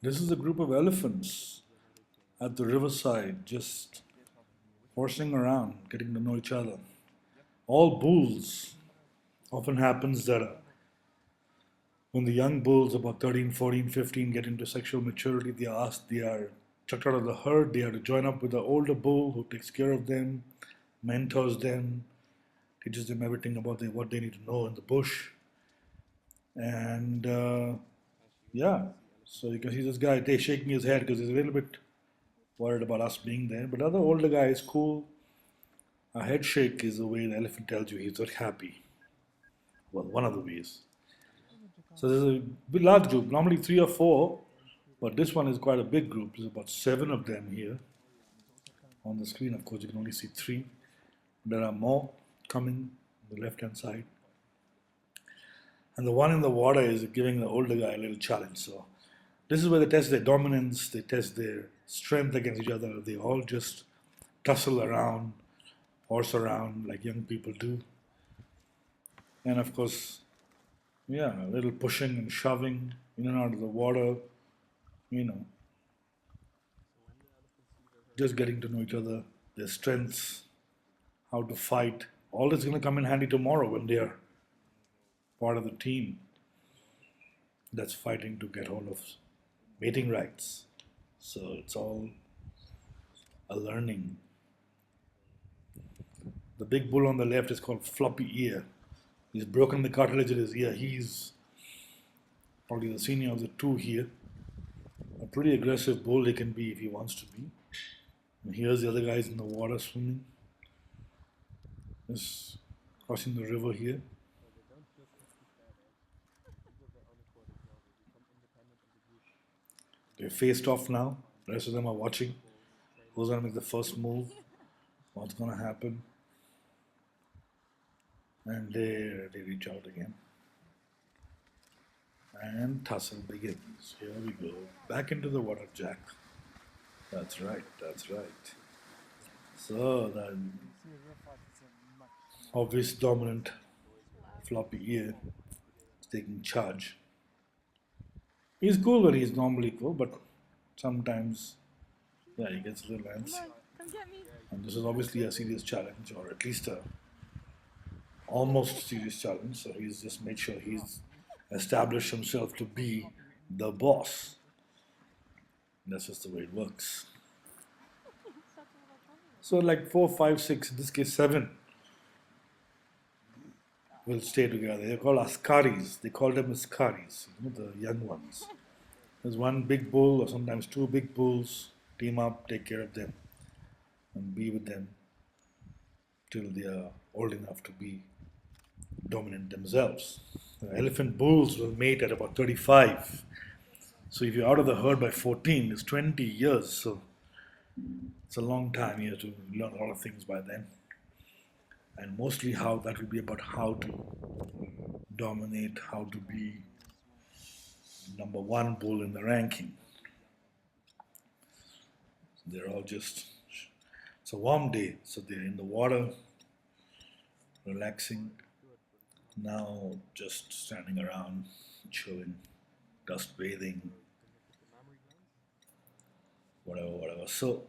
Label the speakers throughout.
Speaker 1: This is a group of elephants at the riverside, just horsing around, getting to know each other. All bulls. Often happens that when the young bulls, about 13, 14, 15, get into sexual maturity, they are chucked out of the herd. They have to join up with the older bull who takes care of them, mentors them, teaches them everything about what they need to know in the bush. And yeah, so you can see this guy shaking his head because he's a little bit worried about us being there. But the other older guy is cool. A head shake is the way the elephant tells you he's not happy. Well, one of the ways. So there's a large group, normally three or four, but this one is quite a big group. There's about seven of them here on the screen. Of course, you can only see three. There are more coming on the left hand side. And the one in the water is giving the older guy a little challenge. So this is where they test their dominance, they test their strength against each other. They all just tussle around, horse around like young people do. And of course, yeah, a little pushing and shoving in and out of the water, you know, just getting to know each other, their strengths, how to fight. All this is going to come in handy tomorrow when they are part of the team that's fighting to get hold of mating rights. So it's all a learning. The big bull on the left is called Floppy Ear. He's broken the cartilage in his ear. He's probably the senior of the two here. A pretty aggressive bull he can be if he wants to be. And here's the other guys in the water swimming. Just crossing the river here. They're faced off now. The rest of them are watching. Who's going to make the first move? What's going to happen? And they reach out again. And tussle begins. Here we go. Back into the water, Jack. That's right, that's right. So the obvious dominant Floppy Ear is taking charge. He's cool when he's normally cool, but sometimes, yeah, he gets a little antsy. And this is obviously a serious challenge, or at least a almost serious challenge. So he's just made sure he's established himself to be the boss. That's just the way it works. So like 4, 5, 6, in this case 7 will stay together. They're called Askaris. They call them Askaris, the young ones. There's one big bull or sometimes two big bulls, team up, take care of them and be with them till they are old enough to be dominant themselves. The elephant bulls will mate at about 35. So if you're out of the herd by 14, it's 20 years. So it's a long time. You have to learn a lot of things by then. And mostly how that will be about how to dominate, how to be number one bull in the ranking. They're all just, it's a warm day, so they're in the water, relaxing. Now just standing around, chilling, dust bathing, whatever. So,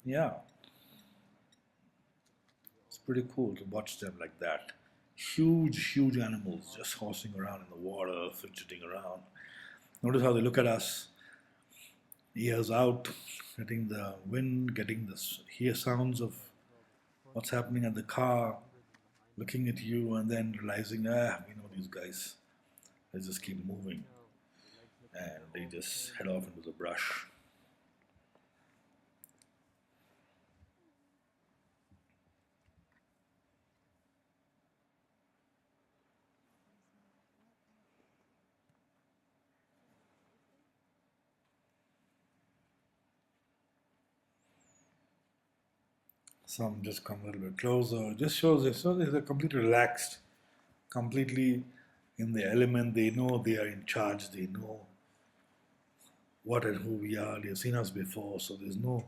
Speaker 1: yeah, it's pretty cool to watch them like that. Huge animals just horsing around in the water, fidgeting around. Notice how they look at us, ears out, getting the wind, getting the hear sounds of what's happening at the car, looking at you, and then realizing, we know these guys. Let's just keep moving. And they just head off into the brush. Some just come a little bit closer. Just shows they're completely relaxed, completely in the element. They know they are in charge. They know what and who we are. They've seen us before, so there's no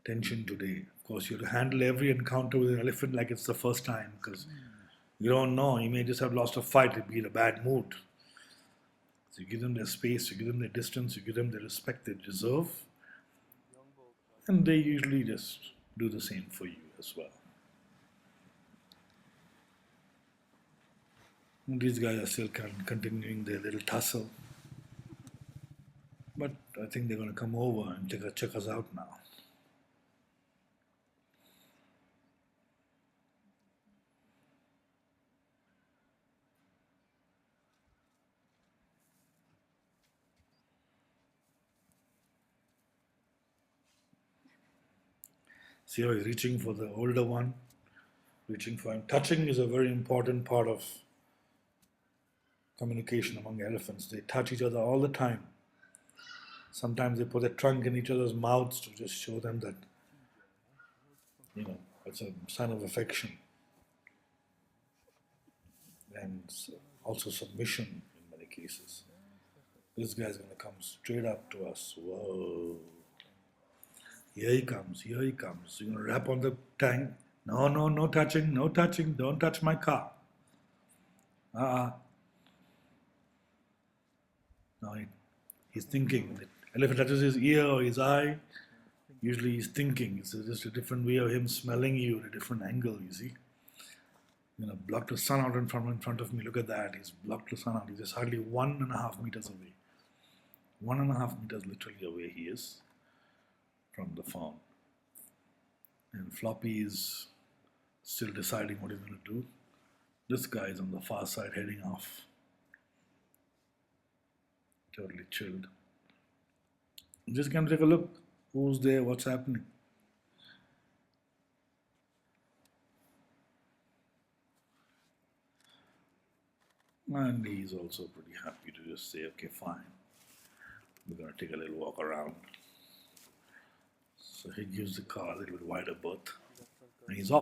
Speaker 1: tension today. Of course, you have to handle every encounter with an elephant like it's the first time because you don't know. You may just have lost a fight and be in a bad mood. So you give them their space, you give them their distance, you give them the respect they deserve, and they usually just do the same for you as well. And these guys are still continuing their little tussle, but I think they're going to come over and check us out now. See how he's reaching for the older one, reaching for him. Touching is a very important part of communication among elephants. They touch each other all the time. Sometimes they put their trunk in each other's mouths to just show them that, it's a sign of affection. And also submission in many cases. This guy's going to come straight up to us. Whoa. Here he comes, here he comes. You're going to rap on the tank. No, no, no touching, no touching. Don't touch my car. Now he's thinking. The elephant touches his ear or his eye. Usually he's thinking. It's just a different way of him smelling you at a different angle, you see. Blocked the sun out in front of me. Look at that. He's blocked the sun out. He's just hardly 1.5 meters away. 1.5 meters literally away he is from the farm. And Floppy is still deciding what he's going to do. This guy is on the far side heading off. Totally chilled. Just come take a look. Who's there? What's happening? And he's also pretty happy to just say, okay, fine. We're going to take a little walk around. So he gives the car a little bit wider berth. And he's off.